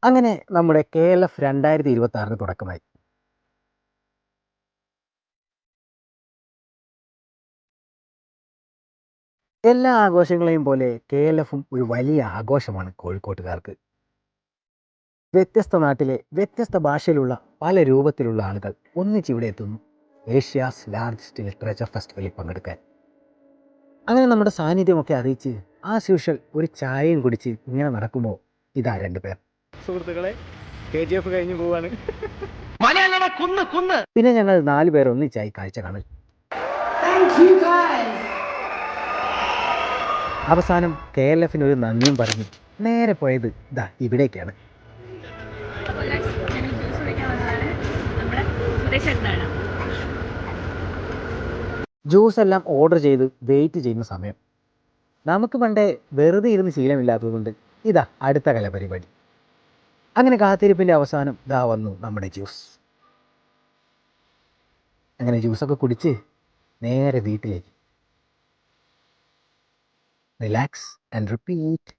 അങ്ങനെ നമ്മുടെ KLF 2026 തുടക്കമായി. എല്ലാ ആഘോഷങ്ങളെയും പോലെ KLFും ഒരു വലിയ ആഘോഷമാണ് കോഴിക്കോട്ടുകാർക്ക്. വ്യത്യസ്ത നാട്ടിലെ വ്യത്യസ്ത ഭാഷയിലുള്ള പല രൂപത്തിലുള്ള ആളുകൾ ഒന്നിച്ചിവിടെ എത്തുന്നു ഏഷ്യാസ് ലാർജസ്റ്റ് ലിറ്ററേച്ചർ ഫെസ്റ്റിവലിൽ പങ്കെടുക്കാൻ. അങ്ങനെ നമ്മുടെ സാന്നിധ്യമൊക്കെ അറിയിച്ച് ആസ് യൂഷ്വൽ ഒരു ചായയും കുടിച്ച് ഇങ്ങനെ നടക്കുമ്പോൾ ഇതാ 2 പേർ. സുഹൃത്തുക്കളെ, KGF കഴിഞ്ഞ് പോവാണ്. പിന്നെ ഞങ്ങൾ 4 പേർ ഒന്നിച്ചായി കാഴ്ച കാണൽ. അവസാനം KLFന് ഒരു നന്ദിയും പറഞ്ഞു നേരെ പോയത് ഇതാ ഇവിടേക്കാണ്. ജ്യൂസ് എല്ലാം ഓർഡർ ചെയ്ത് വെയിറ്റ് ചെയ്യുന്ന സമയം. നമുക്ക് പണ്ടേ വെറുതെ ഇരുന്ന് ശീലമില്ലാത്തതുകൊണ്ട് ഇതാ അടുത്ത കലാപരിപാടി. അങ്ങനെ കാത്തിരിപ്പിൻ്റെ അവസാനം ഇതാ വന്നു നമ്മുടെ ജ്യൂസ്. അങ്ങനെ ജ്യൂസൊക്കെ കുടിച്ച് നേരെ വീട്ടിലേക്ക്. Relax and repeat.